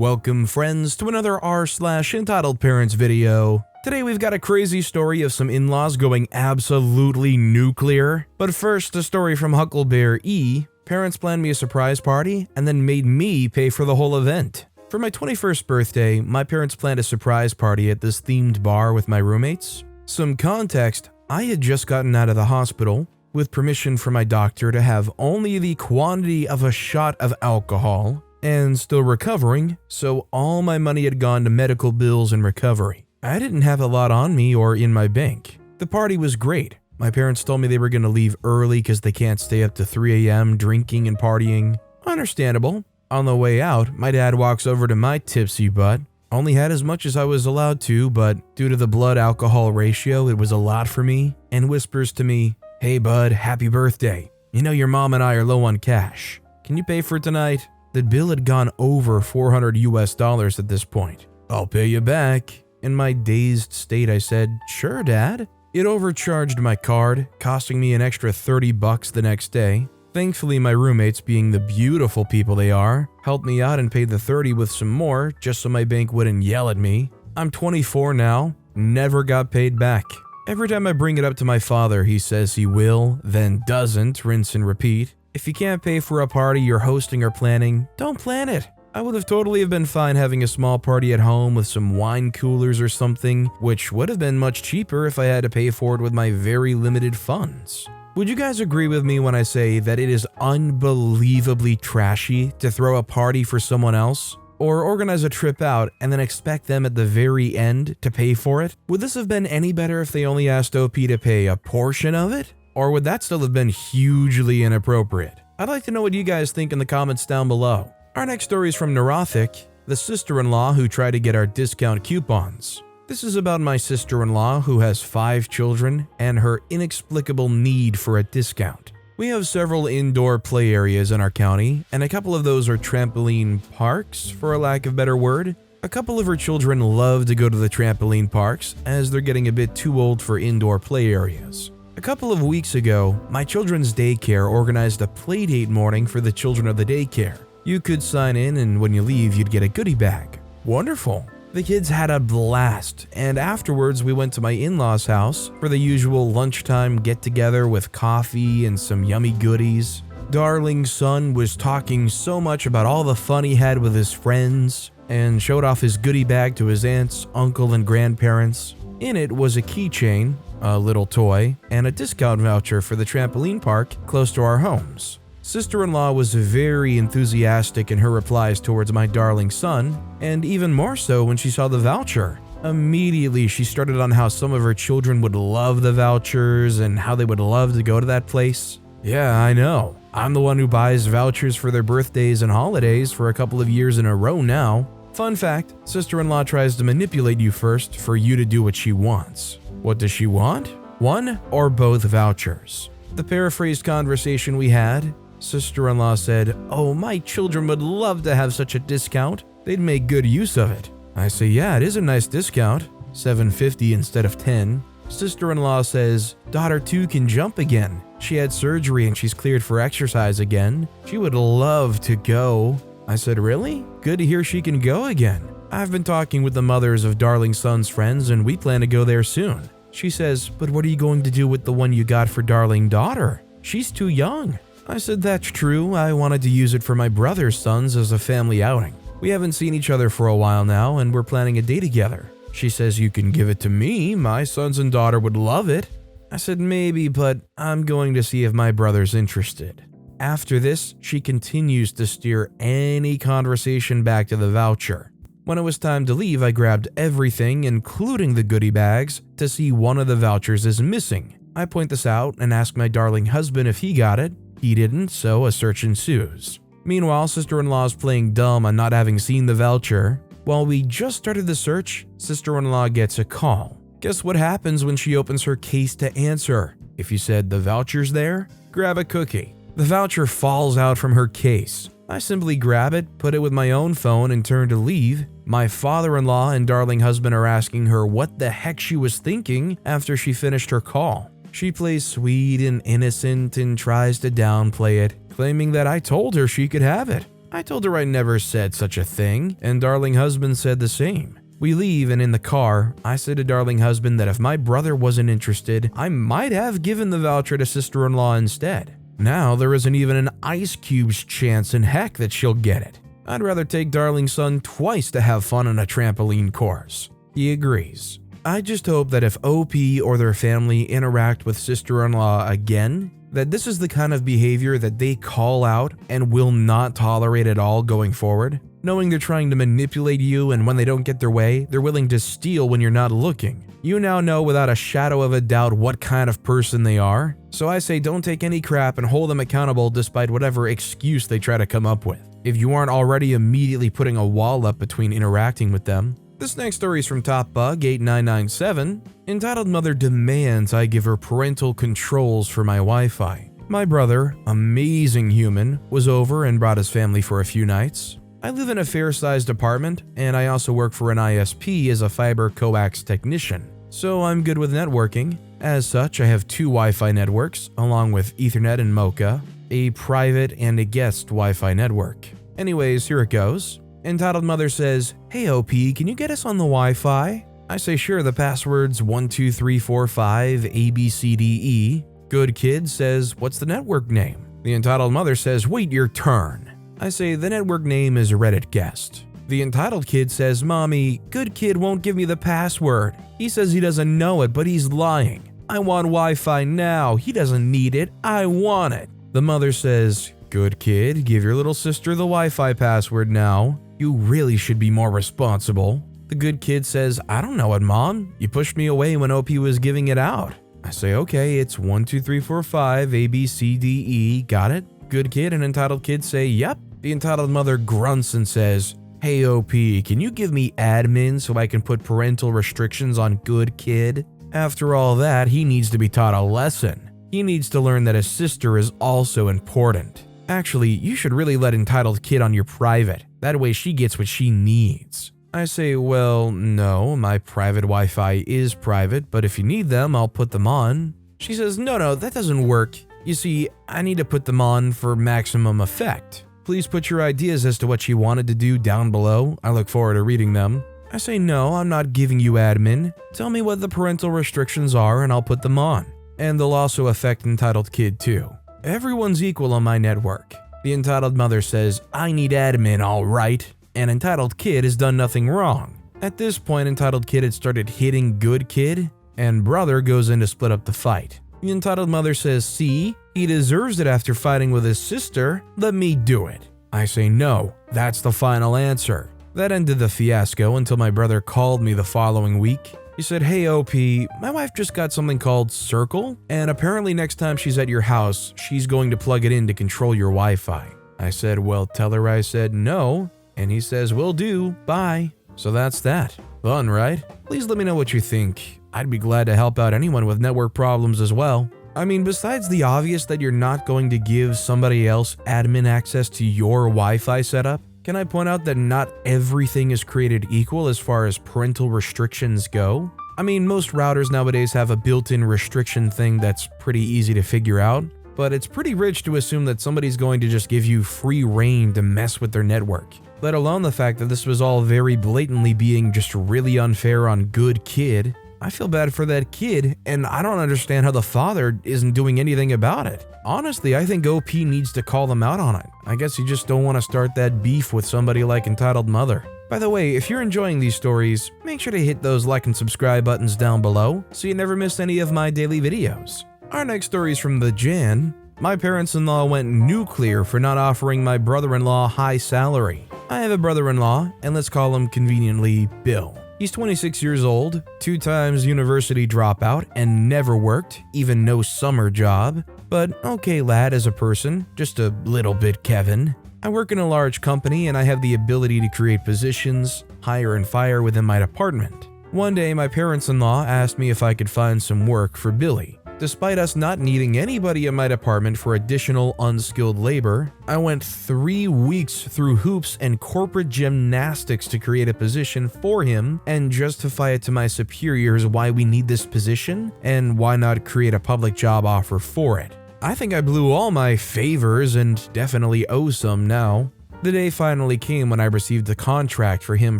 Welcome friends to another r/EntitledParents video. Today we've got a crazy story of some in-laws going absolutely nuclear. But first, a story from Hucklebear E. Parents planned me a surprise party and then made me pay for the whole event. For my 21st birthday, my parents planned a surprise party at this themed bar with my roommates. Some context, I had just gotten out of the hospital with permission from my doctor to have only the quantity of a shot of alcohol and still recovering, so all my money had gone to medical bills and recovery. I didn't have a lot on me or in my bank. The party was great. My parents told me they were going to leave early because they can't stay up to 3 a.m. drinking and partying. Understandable. On the way out, my dad walks over to my tipsy butt. Only had as much as I was allowed to, but due to the blood-alcohol ratio, it was a lot for me, and whispers to me, "Hey bud, happy birthday. You know your mom and I are low on cash. Can you pay for it tonight?" The bill had gone over $400 at this point. "I'll pay you back." In my dazed state, I said, "Sure, Dad." It overcharged my card, costing me an extra $30 the next day. Thankfully, my roommates, being the beautiful people they are, helped me out and paid the $30 with some more just so my bank wouldn't yell at me. I'm 24 now, never got paid back. Every time I bring it up to my father, he says he will, then doesn't, rinse and repeat. If you can't pay for a party you're hosting or planning, don't plan it. I would have totally been fine having a small party at home with some wine coolers or something, which would have been much cheaper if I had to pay for it with my very limited funds. Would you guys agree with me when I say that it is unbelievably trashy to throw a party for someone else? Or organize a trip out and then expect them at the very end to pay for it? Would this have been any better if they only asked OP to pay a portion of it? Or would that still have been hugely inappropriate? I'd like to know what you guys think in the comments down below. Our next story is from Neurotic, the sister-in-law who tried to get our discount coupons. This is about my sister-in-law who has 5 children and her inexplicable need for a discount. We have several indoor play areas in our county, and a couple of those are trampoline parks, for a lack of a better word. A couple of her children love to go to the trampoline parks as they're getting a bit too old for indoor play areas. A couple of weeks ago, my children's daycare organized a playdate morning for the children of the daycare. You could sign in, and when you leave, you'd get a goodie bag. Wonderful. The kids had a blast, and afterwards we went to my in-laws' house for the usual lunchtime get-together with coffee and some yummy goodies. Darling's son was talking so much about all the fun he had with his friends and showed off his goodie bag to his aunts, uncle, and grandparents. In it was a keychain, a little toy, and a discount voucher for the trampoline park close to our homes. Sister-in-law was very enthusiastic in her replies towards my darling son, and even more so when she saw the voucher. Immediately, she started on how some of her children would love the vouchers and how they would love to go to that place. Yeah, I know. I'm the one who buys vouchers for their birthdays and holidays for a couple of years in a row now. Fun fact, sister-in-law tries to manipulate you first for you to do what she wants. What does she want? One or both vouchers. The paraphrased conversation we had, sister-in-law said, "Oh, my children would love to have such a discount. They'd make good use of it." I say, "Yeah, it is a nice discount. $7.50 instead of $10. Sister-in-law says, "Daughter 2 can jump again. She had surgery and she's cleared for exercise again. She would love to go." I said, "Really? Good to hear she can go again. I've been talking with the mothers of darling son's friends and we plan to go there soon." She says, "But what are you going to do with the one you got for darling daughter? She's too young." I said, "That's true. I wanted to use it for my brother's sons as a family outing. We haven't seen each other for a while now and we're planning a day together." She says, "You can give it to me. My sons and daughter would love it." I said, "Maybe, but I'm going to see if my brother's interested." After this, she continues to steer any conversation back to the voucher. When it was time to leave, I grabbed everything, including the goodie bags, to see one of the vouchers is missing. I point this out and ask my darling husband if he got it. He didn't, so a search ensues. Meanwhile, sister-in-law is playing dumb on not having seen the voucher. While we just started the search, sister-in-law gets a call. Guess what happens when she opens her case to answer? If you said the voucher's there, grab a cookie. The voucher falls out from her case. I simply grab it, put it with my own phone, and turn to leave. My father-in-law and darling husband are asking her what the heck she was thinking after she finished her call. She plays sweet and innocent and tries to downplay it, claiming that I told her she could have it. I told her I never said such a thing, and darling husband said the same. We leave, and in the car, I said to darling husband that if my brother wasn't interested, I might have given the voucher to sister-in-law instead. Now there isn't even an ice cube's chance in heck that she'll get it. I'd rather take darling son twice to have fun on a trampoline course. He agrees. I just hope that if OP or their family interact with sister-in-law again, that this is the kind of behavior that they call out and will not tolerate at all going forward, knowing they're trying to manipulate you, and when they don't get their way, they're willing to steal when you're not looking. You now know without a shadow of a doubt what kind of person they are, so I say don't take any crap and hold them accountable despite whatever excuse they try to come up with, if you aren't already immediately putting a wall up between interacting with them. This next story is from TopBug8997, entitled Mother Demands I Give Her Parental Controls for My Wi-Fi. My brother, amazing human, was over and brought his family for a few nights. I live in a fair-sized apartment, and I also work for an ISP as a fiber coax technician, so I'm good with networking. As such, I have 2 Wi-Fi networks, along with Ethernet and Mocha, a private and a guest Wi-Fi network. Anyways, here it goes. Entitled Mother says, "Hey OP, can you get us on the Wi-Fi?" I say sure, the password's 12345 ABCDE. Good Kid says, "What's the network name?" The entitled mother says, "Wait your turn." I say the network name is Reddit Guest. The entitled kid says, "Mommy, Good Kid won't give me the password. He says he doesn't know it, but he's lying. I want Wi-Fi now. He doesn't need it. I want it." The mother says, "Good Kid, give your little sister the Wi-Fi password now. You really should be more responsible." The good kid says, "I don't know it, Mom. You pushed me away when OP was giving it out." I say, "Okay, it's 12345 ABCDE. Got it?" Good Kid and entitled kid say, "Yep." The entitled mother grunts and says, "Hey OP, can you give me admin so I can put parental restrictions on Good Kid? After all that, he needs to be taught a lesson. He needs to learn that his sister is also important. Actually, you should really let entitled kid on your private. That way she gets what she needs." I say, "Well, no, my private Wi-Fi is private, but if you need them, I'll put them on." She says, No, that doesn't work. You see, I need to put them on for maximum effect. Please put your ideas as to what she wanted to do down below. I look forward to reading them. I say, "No, I'm not giving you admin. Tell me what the parental restrictions are and I'll put them on. And they'll also affect entitled kid too. Everyone's equal on my network." The entitled mother says, "I need admin, all right." And entitled kid has done nothing wrong. At this point, entitled kid had started hitting Good Kid, and brother goes in to split up the fight. The entitled mother says, "See, he deserves it after fighting with his sister. Let me do it." I say, "No, that's the final answer." That ended the fiasco until my brother called me the following week. He said, "Hey OP, my wife just got something called Circle, and apparently next time she's at your house, she's going to plug it in to control your Wi-Fi." I said, "Well, tell her I said no," and he says, "Will do, bye." So that's that. Fun, right? Please let me know what you think. I'd be glad to help out anyone with network problems as well. I mean, besides the obvious that you're not going to give somebody else admin access to your Wi-Fi setup, can I point out that not everything is created equal as far as parental restrictions go? I mean, most routers nowadays have a built-in restriction thing that's pretty easy to figure out, but it's pretty rich to assume that somebody's going to just give you free reign to mess with their network, let alone the fact that this was all very blatantly being just really unfair on Good Kid. I feel bad for that kid, and I don't understand how the father isn't doing anything about it. Honestly, I think OP needs to call them out on it. I guess you just don't want to start that beef with somebody like entitled mother. By the way, if you're enjoying these stories, make sure to hit those like and subscribe buttons down below so you never miss any of my daily videos. Our next story is from the Jan. My parents-in-law went nuclear for not offering my brother-in-law high salary. I have a brother-in-law, and let's call him conveniently Bill. He's 26 years old, 2 times university dropout, and never worked, even no summer job. But okay lad as a person, just a little bit Kevin. I work in a large company and I have the ability to create positions, hire and fire within my department. One day my parents-in-law asked me if I could find some work for Billy. Despite us not needing anybody in my department for additional unskilled labor, I went 3 weeks through hoops and corporate gymnastics to create a position for him and justify it to my superiors why we need this position and why not create a public job offer for it. I think I blew all my favors and definitely owe some now. The day finally came when I received a contract for him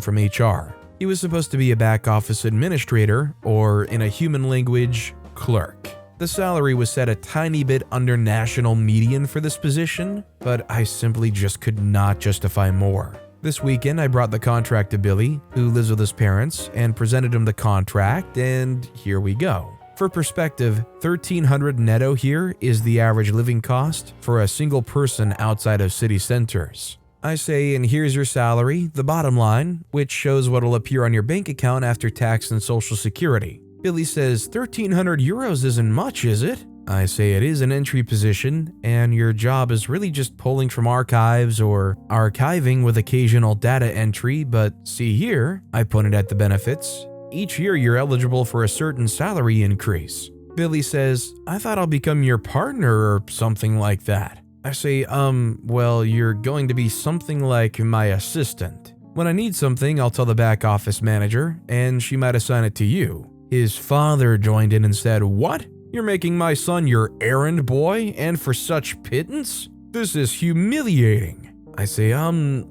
from HR. He was supposed to be a back office administrator, or in a human language, clerk. The salary was set a tiny bit under national median for this position, but I simply just could not justify more. This weekend, I brought the contract to Billy, who lives with his parents, and presented him the contract, and here we go. For perspective, $1,300 netto here is the average living cost for a single person outside of city centers. I say, and here's your salary, the bottom line, which shows what'll appear on your bank account after tax and social security. Billy says, 1,300 euros isn't much, is it? I say it is an entry position, and your job is really just pulling from archives or archiving with occasional data entry, but see here, I pointed at the benefits. Each year you're eligible for a certain salary increase. Billy says, I thought I'll become your partner or something like that. I say, well, you're going to be something like my assistant. When I need something, I'll tell the back office manager, and she might assign it to you. His father joined in and said, what? You're making my son your errand boy, and for such pittance? This is humiliating. I say,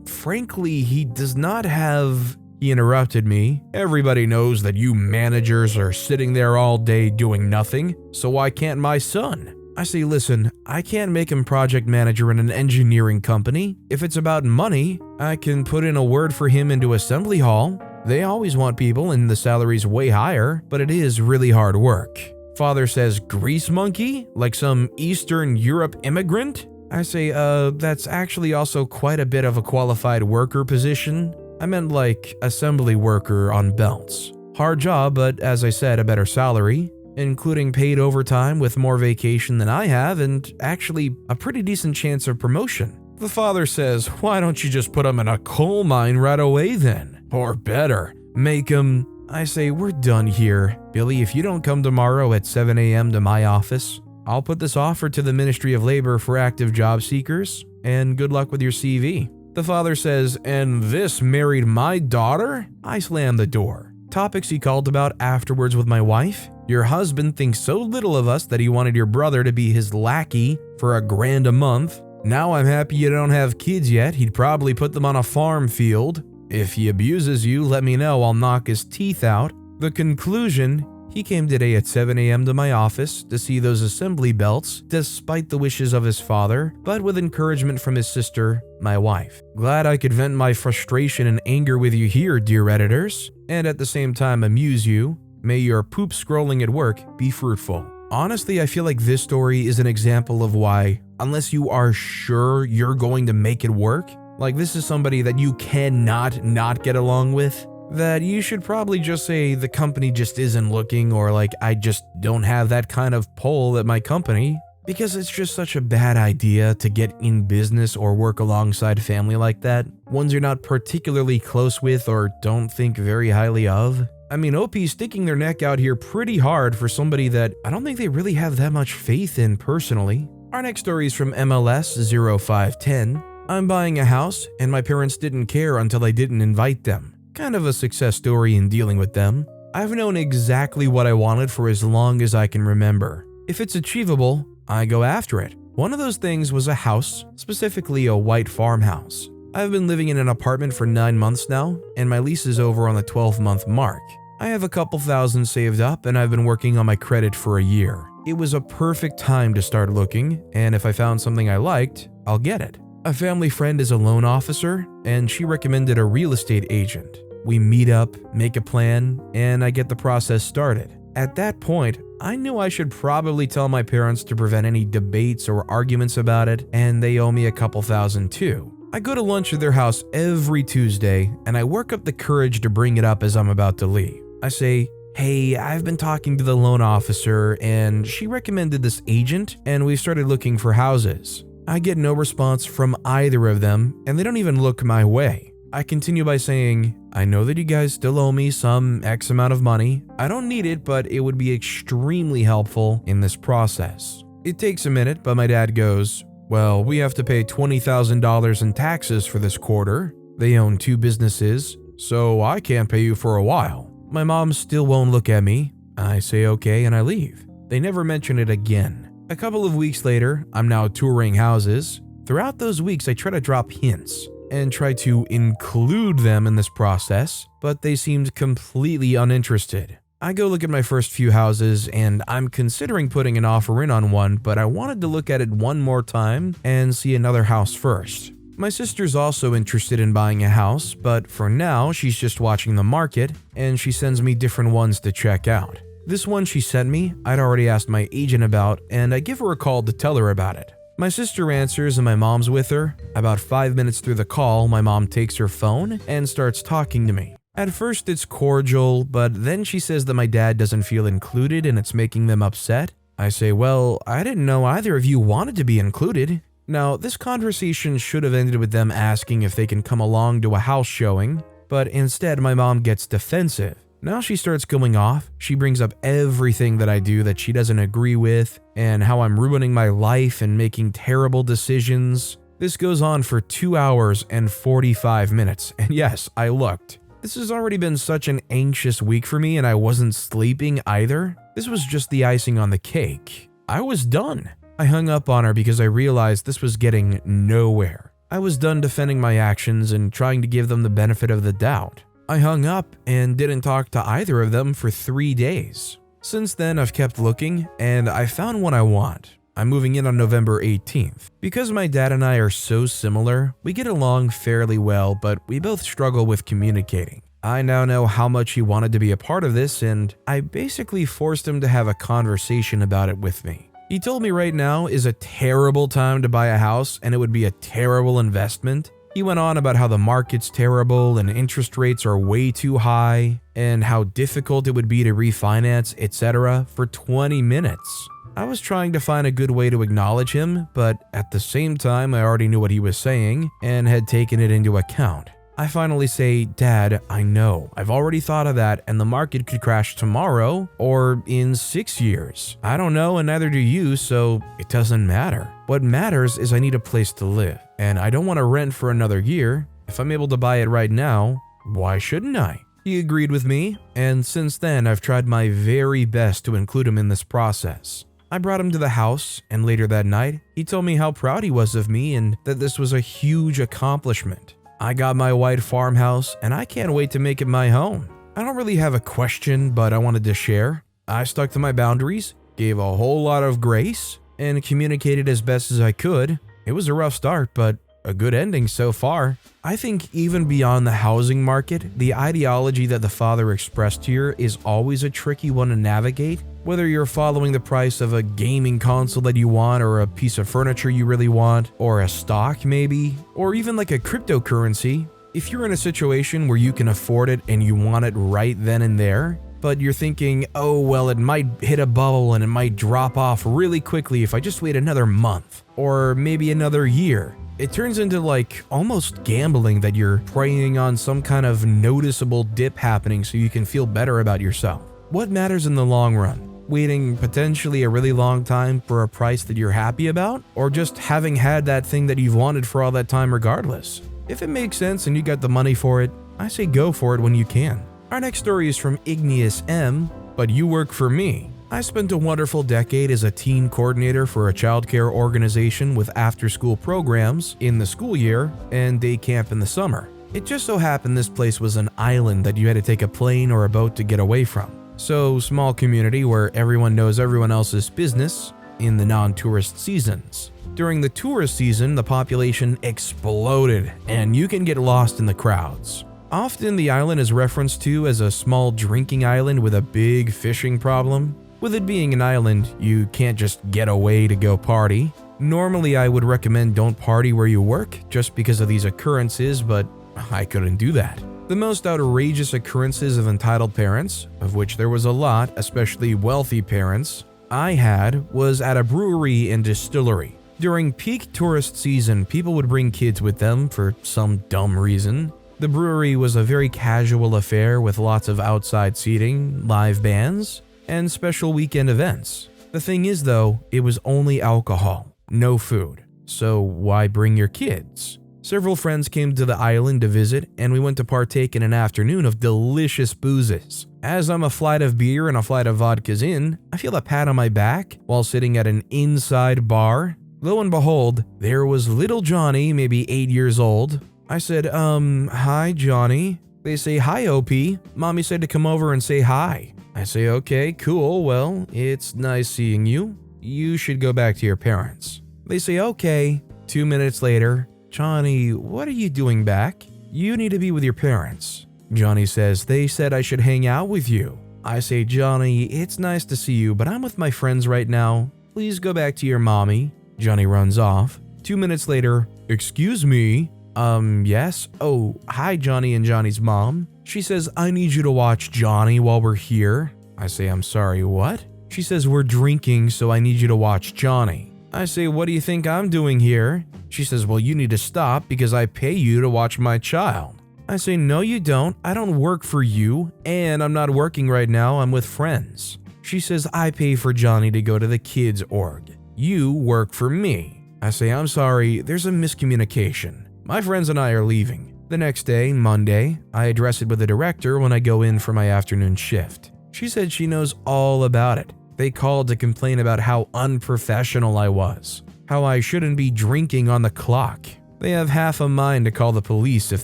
frankly, he does not have... He interrupted me. Everybody knows that you managers are sitting there all day doing nothing, so why can't my son? I say, listen, I can't make him project manager in an engineering company. If it's about money, I can put in a word for him into assembly hall. They always want people and the salary's way higher, but it is really hard work. Father says, grease monkey? Like some Eastern Europe immigrant? I say, that's actually also quite a bit of a qualified worker position. I meant like assembly worker on belts. Hard job, but as I said, a better salary, including paid overtime with more vacation than I have and actually a pretty decent chance of promotion. The father says, why don't you just put him in a coal mine right away then? Or better, make him... I say, we're done here. Billy, if you don't come tomorrow at 7 a.m. to my office, I'll put this offer to the Ministry of Labor for active job seekers, and good luck with your CV. The father says, and this married my daughter? I slam the door. Topics he called about afterwards with my wife. Your husband thinks so little of us that he wanted your brother to be his lackey for $1,000 a month. Now I'm happy you don't have kids yet. He'd probably put them on a farm field. If he abuses you, let me know. I'll knock his teeth out. The conclusion, he came today at 7 a.m. to my office to see those assembly belts, despite the wishes of his father, but with encouragement from his sister, my wife. Glad I could vent my frustration and anger with you here, dear editors, and at the same time amuse you. May your poop scrolling at work be fruitful. Honestly, I feel like this story is an example of why, unless you are sure you're going to make it work, like this is somebody that you cannot not get along with, that you should probably just say the company just isn't looking, or like I just don't have that kind of pull at my company, because it's just such a bad idea to get in business or work alongside family like that, ones you're not particularly close with or don't think very highly of. I mean, OP's sticking their neck out here pretty hard for somebody that I don't think they really have that much faith in personally. Our next story is from MLS 0510. I'm buying a house, and my parents didn't care until I didn't invite them. Kind of a success story in dealing with them. I've known exactly what I wanted for as long as I can remember. If it's achievable, I go after it. One of those things was a house, specifically a white farmhouse. I've been living in an apartment for 9 months now, and my lease is over on the 12-month mark. I have a couple thousand saved up, and I've been working on my credit for a year. It was a perfect time to start looking, and if I found something I liked, I'll get it. A family friend is a loan officer, and she recommended a real estate agent. We meet up, make a plan, and I get the process started. At that point, I knew I should probably tell my parents to prevent any debates or arguments about it, and they owe me a couple thousand too. I go to lunch at their house every Tuesday, and I work up the courage to bring it up as I'm about to leave. I say, hey, I've been talking to the loan officer, and she recommended this agent, and we started looking for houses. I get no response from either of them, and they don't even look my way. I continue by saying, I know that you guys still owe me some X amount of money. I don't need it, but it would be extremely helpful in this process. It takes a minute, but my dad goes, well, we have to pay $20,000 in taxes for this quarter. They own 2 businesses, so I can't pay you for a while. My mom still won't look at me. I say okay and I leave. They never mention it again. A couple of weeks later, I'm now touring houses. Throughout those weeks, I try to drop hints. and tried to include them in this process, but they seemed completely uninterested. I go look at my first few houses and I'm considering putting an offer in on one, but I wanted to look at it one more time and see another house first. My sister's also interested in buying a house, but for now she's just watching the market and she sends me different ones to check out. This one she sent me, I'd already asked my agent about, and I give her a call to tell her about it. My sister answers and my mom's with her. About 5 minutes through the call, my mom takes her phone and starts talking to me. At first it's cordial, but then she says that my dad doesn't feel included and it's making them upset. I say, well, I didn't know either of you wanted to be included. Now, this conversation should have ended with them asking if they can come along to a house showing, but instead my mom gets defensive. Now she starts going off. She brings up everything that I do that she doesn't agree with and how I'm ruining my life and making terrible decisions. This goes on for 2 hours and 45 minutes, and yes, I looked. This has already been such an anxious week for me and I wasn't sleeping either. This was just the icing on the cake. I was done. I hung up on her because I realized this was getting nowhere. I was done defending my actions and trying to give them the benefit of the doubt. I hung up and didn't talk to either of them for 3 days. Since then, I've kept looking and I found what I want. I'm moving in on November 18th. Because my dad and I are so similar, we get along fairly well, but we both struggle with communicating. I now know how much he wanted to be a part of this, and I basically forced him to have a conversation about it with me. He told me right now is a terrible time to buy a house and it would be a terrible investment. He went on about how the market's terrible and interest rates are way too high and how difficult it would be to refinance, etc. for 20 minutes. I was trying to find a good way to acknowledge him, but at the same time I already knew what he was saying and had taken it into account. I finally say, Dad, I know, I've already thought of that and the market could crash tomorrow or in 6 years. I don't know and neither do you, so it doesn't matter. What matters is I need a place to live and I don't want to rent for another year. If I'm able to buy it right now, why shouldn't I? He agreed with me, and since then I've tried my very best to include him in this process. I brought him to the house, and later that night, he told me how proud he was of me and that this was a huge accomplishment. I got my white farmhouse, and I can't wait to make it my home. I don't really have a question, but I wanted to share. I stuck to my boundaries, gave a whole lot of grace, and communicated as best as I could. It was a rough start, but a good ending so far. I think even beyond the housing market, the ideology that the father expressed here is always a tricky one to navigate. Whether you're following the price of a gaming console that you want or a piece of furniture you really want, or a stock maybe, or even like a cryptocurrency, if you're in a situation where you can afford it and you want it right then and there, but you're thinking, oh well, it might hit a bubble and it might drop off really quickly if I just wait another month, or maybe another year. It turns into like almost gambling that you're preying on some kind of noticeable dip happening so you can feel better about yourself. What matters in the long run? Waiting potentially a really long time for a price that you're happy about? Or just having had that thing that you've wanted for all that time regardless? If it makes sense and you got the money for it, I say go for it when you can. Our next story is from Igneous M, but you work for me. I spent a wonderful decade as a teen coordinator for a childcare organization with after-school programs in the school year and day camp in the summer. It just so happened this place was an island that you had to take a plane or a boat to get away from. So, small community where everyone knows everyone else's business in the non-tourist seasons. During the tourist season, the population exploded and you can get lost in the crowds. Often the island is referenced to as a small drinking island with a big fishing problem. With it being an island, you can't just get away to go party. Normally I would recommend don't party where you work just because of these occurrences, but I couldn't do that. The most outrageous occurrences of entitled parents, of which there was a lot, especially wealthy parents, I had was at a brewery and distillery. During peak tourist season, people would bring kids with them for some dumb reason. The brewery was a very casual affair with lots of outside seating, live bands, and special weekend events. The thing is though, it was only alcohol, no food. So why bring your kids? Several friends came to the island to visit and we went to partake in an afternoon of delicious boozes. As I'm a flight of beer and a flight of vodkas in, I feel a pat on my back while sitting at an inside bar. Lo and behold, there was little Johnny, maybe 8 years old. I said, hi, Johnny. They say, hi, OP. Mommy said to come over and say hi. I say, okay, cool. Well, it's nice seeing you. You should go back to your parents. They say, okay. 2 minutes later, Johnny, what are you doing back? You need to be with your parents. Johnny says, they said I should hang out with you. I say, Johnny, it's nice to see you, but I'm with my friends right now. Please go back to your mommy. Johnny runs off. 2 minutes later, excuse me? Yes? Oh, hi, Johnny and Johnny's mom. She says, I need you to watch Johnny while we're here. I say, I'm sorry, what? She says, we're drinking, so I need you to watch Johnny. I say, what do you think I'm doing here? She says, well, you need to stop because I pay you to watch my child. I say, no, you don't. I don't work for you, and I'm not working right now. I'm with friends. She says, I pay for Johnny to go to the kids' org. You work for me. I say, I'm sorry, there's a miscommunication. My friends and I are leaving. The next day, Monday, I address it with the director when I go in for my afternoon shift. She said she knows all about it. They called to complain about how unprofessional I was, how I shouldn't be drinking on the clock. They have half a mind to call the police if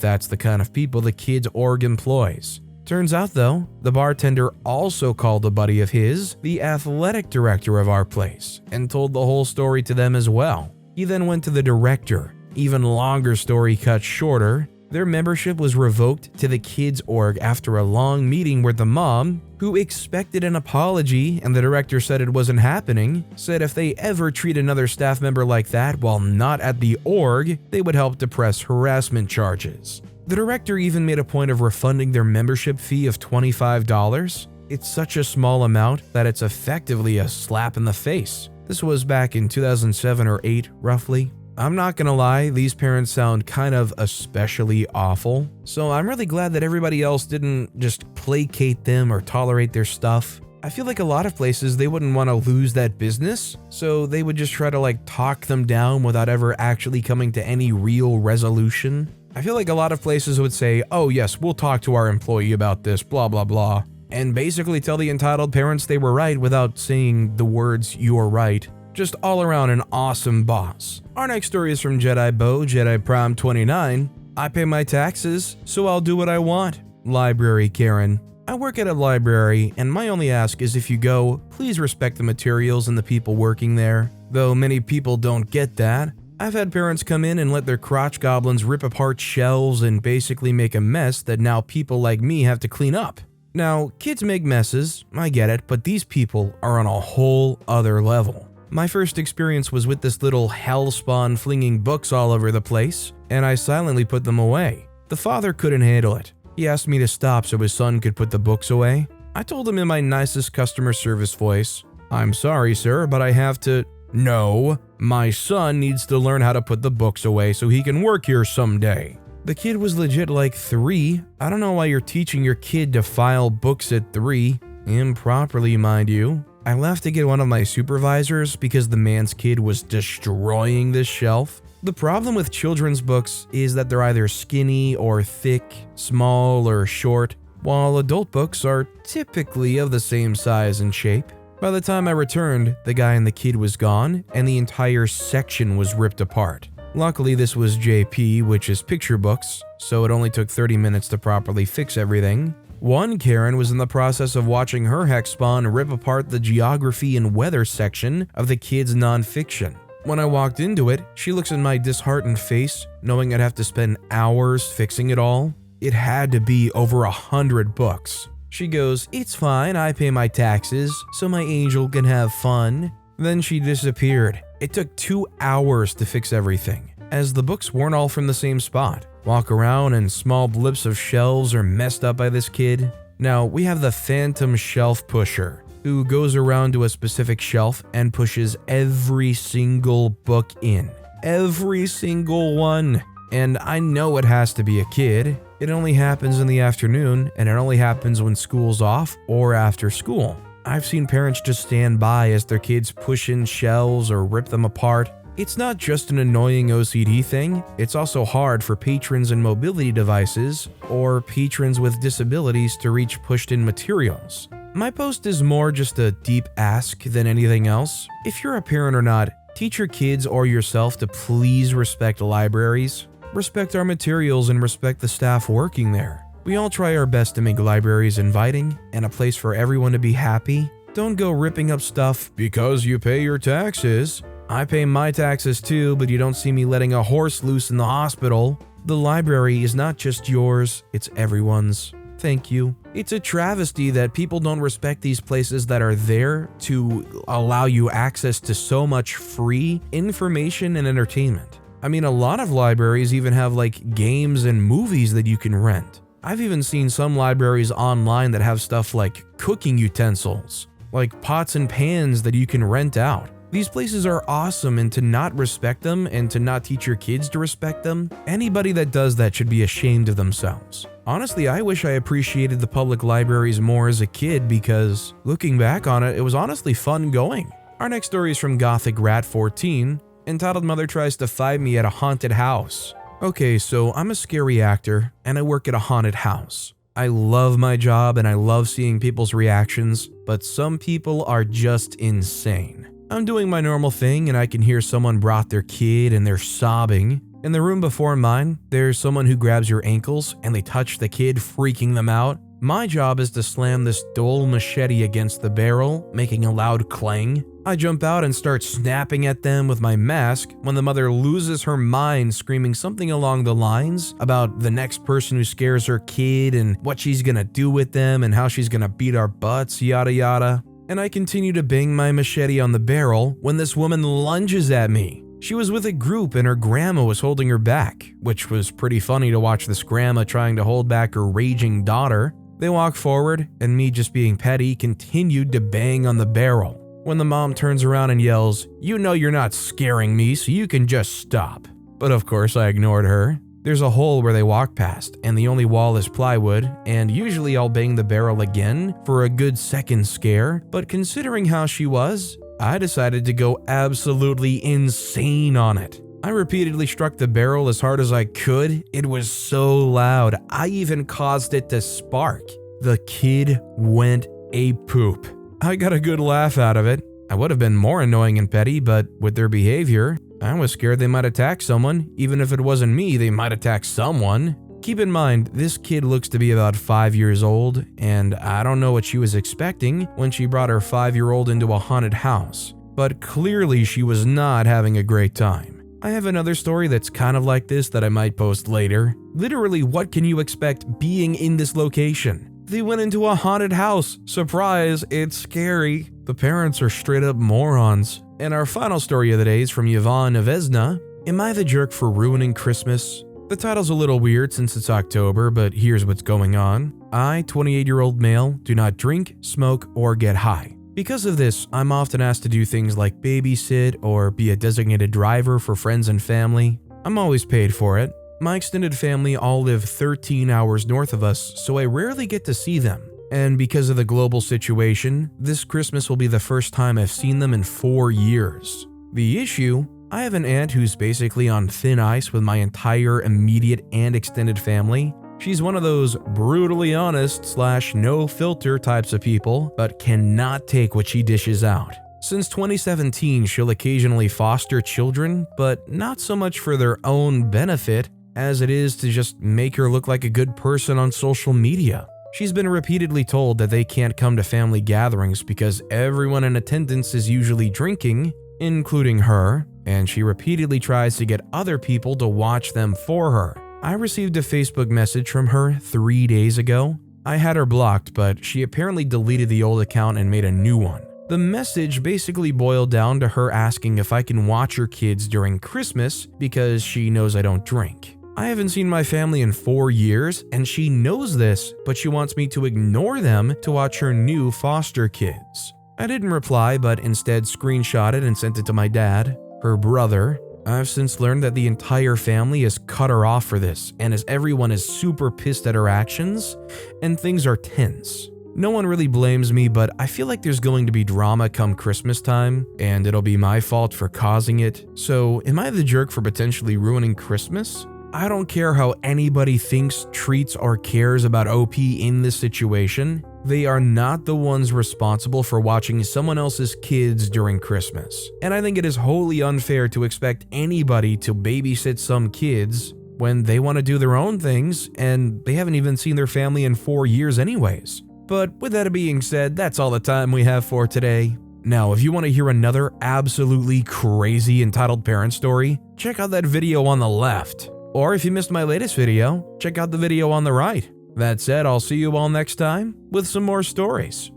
that's the kind of people the kids' org employs. Turns out though, the bartender also called a buddy of his, the athletic director of our place, and told the whole story to them as well. He then went to the director. Even longer story cut shorter, their membership was revoked to the kids' org after a long meeting where the mom, who expected an apology and the director said it wasn't happening, said if they ever treat another staff member like that while not at the org, they would help to press harassment charges. The director even made a point of refunding their membership fee of $25. It's such a small amount that it's effectively a slap in the face. This was back in 2007 or 8, roughly. I'm not gonna lie, these parents sound kind of especially awful, so I'm really glad that everybody else didn't just placate them or tolerate their stuff. I feel like a lot of places they wouldn't want to lose that business, so they would just try to talk them down without ever actually coming to any real resolution. I feel like a lot of places would say, oh yes, we'll talk to our employee about this, blah blah blah, and basically tell the entitled parents they were right without saying the words you're right. Just all around an awesome boss. Our next story is from Jedi Bo, Jedi Prime 29. I pay my taxes, so I'll do what I want. Library Karen. I work at a library, and my only ask is if you go, please respect the materials and the people working there. Though many people don't get that. I've had parents come in and let their crotch goblins rip apart shelves and basically make a mess that now people like me have to clean up. Now, kids make messes, I get it, but these people are on a whole other level. My first experience was with this little hellspawn flinging books all over the place, and I silently put them away. The father couldn't handle it. He asked me to stop so his son could put the books away. I told him in my nicest customer service voice, I'm sorry, sir, but I have to... No, my son needs to learn how to put the books away so he can work here someday. The kid was legit like 3. I don't know why you're teaching your kid to file books at 3. Improperly, mind you. I left to get one of my supervisors because the man's kid was destroying this shelf. The problem with children's books is that they're either skinny or thick, small or short, while adult books are typically of the same size and shape. By the time I returned, the guy and the kid was gone, and the entire section was ripped apart. Luckily, this was JP, which is picture books, so it only took 30 minutes to properly fix everything. One Karen was in the process of watching her hexspawn rip apart the geography and weather section of the kids' nonfiction. When I walked into it, she looks at my disheartened face, knowing I'd have to spend hours fixing it all. It had to be over 100 books. She goes, it's fine, I pay my taxes, so my angel can have fun. Then she disappeared. It took 2 hours to fix everything, as the books weren't all from the same spot. Walk around and small blips of shelves are messed up by this kid. Now, we have the phantom shelf pusher, who goes around to a specific shelf and pushes every single book in. Every single one. And I know it has to be a kid. It only happens in the afternoon, and it only happens when school's off or after school. I've seen parents just stand by as their kids push in shelves or rip them apart. It's not just an annoying OCD thing, it's also hard for patrons in mobility devices or patrons with disabilities to reach pushed-in materials. My post is more just a deep ask than anything else. If you're a parent or not, teach your kids or yourself to please respect libraries. Respect our materials and respect the staff working there. We all try our best to make libraries inviting and a place for everyone to be happy. Don't go ripping up stuff because you pay your taxes. I pay my taxes too, but you don't see me letting a horse loose in the hospital. The library is not just yours, it's everyone's. Thank you. It's a travesty that people don't respect these places that are there to allow you access to so much free information and entertainment. I mean, a lot of libraries even have like games and movies that you can rent. I've even seen some libraries online that have stuff like cooking utensils, like pots and pans that you can rent out. These places are awesome, and to not respect them and to not teach your kids to respect them, anybody that does that should be ashamed of themselves. Honestly, I wish I appreciated the public libraries more as a kid because, looking back on it, it was honestly fun going. Our next story is from Gothic Rat 14, entitled Mother Tries to Find Me at a Haunted House. Okay, so I'm a scary actor, and I work at a haunted house. I love my job and I love seeing people's reactions, but some people are just insane. I'm doing my normal thing and I can hear someone brought their kid and they're sobbing. In the room before mine, there's someone who grabs your ankles and they touch the kid, freaking them out. My job is to slam this dull machete against the barrel, making a loud clang. I jump out and start snapping at them with my mask when the mother loses her mind, screaming something along the lines about the next person who scares her kid and what she's gonna do with them and how she's gonna beat our butts, yada yada. And I continue to bang my machete on the barrel when this woman lunges at me. She was with a group and her grandma was holding her back, which was pretty funny to watch this grandma trying to hold back her raging daughter. They walk forward, and me just being petty continued to bang on the barrel. When the mom turns around and yells, "You know you're not scaring me, so you can just stop." But of course I ignored her. There's a hole where they walk past, and the only wall is plywood, and usually I'll bang the barrel again for a good second scare, but considering how she was, I decided to go absolutely insane on it. I repeatedly struck the barrel as hard as I could. It was so loud, I even caused it to spark. The kid went ape-poop. I got a good laugh out of it. I would have been more annoying and petty, but with their behavior, I was scared they might attack someone. Even if it wasn't me, they might attack someone. Keep in mind, this kid looks to be about 5 years old, and I don't know what she was expecting when she brought her 5-year-old into a haunted house. But clearly she was not having a great time. I have another story that's kind of like this that I might post later. Literally, what can you expect being in this location? They went into a haunted house. Surprise, it's scary. The parents are straight up morons. And our final story of the day is from Yvonne Vesna. Am I the jerk for ruining Christmas? The title's a little weird since it's October, but here's what's going on. I, 28-year-old male, do not drink, smoke, or get high. Because of this, I'm often asked to do things like babysit or be a designated driver for friends and family. I'm always paid for it. My extended family all live 13 hours north of us, so I rarely get to see them. And because of the global situation, this Christmas will be the first time I've seen them in 4 years. The issue? I have an aunt who's basically on thin ice with my entire immediate and extended family. She's one of those brutally honest / no filter types of people, but cannot take what she dishes out. Since 2017, she'll occasionally foster children, but not so much for their own benefit as it is to just make her look like a good person on social media. She's been repeatedly told that they can't come to family gatherings because everyone in attendance is usually drinking, including her, and she repeatedly tries to get other people to watch them for her. I received a Facebook message from her 3 days ago. I had her blocked, but she apparently deleted the old account and made a new one. The message basically boiled down to her asking if I can watch her kids during Christmas because she knows I don't drink. I haven't seen my family in 4 years, and she knows this, but she wants me to ignore them to watch her new foster kids. I didn't reply, but instead screenshotted and sent it to my dad, her brother. I've since learned that the entire family has cut her off for this, and as everyone is super pissed at her actions, and things are tense. No one really blames me, but I feel like there's going to be drama come Christmas time, and it'll be my fault for causing it. So, am I the jerk for potentially ruining Christmas? I don't care how anybody thinks, treats, or cares about OP in this situation. They are not the ones responsible for watching someone else's kids during Christmas. And I think it is wholly unfair to expect anybody to babysit some kids when they want to do their own things and they haven't even seen their family in 4 years anyways. But with that being said, that's all the time we have for today. Now, if you want to hear another absolutely crazy entitled parent story, check out that video on the left. Or if you missed my latest video, check out the video on the right. That said, I'll see you all next time with some more stories.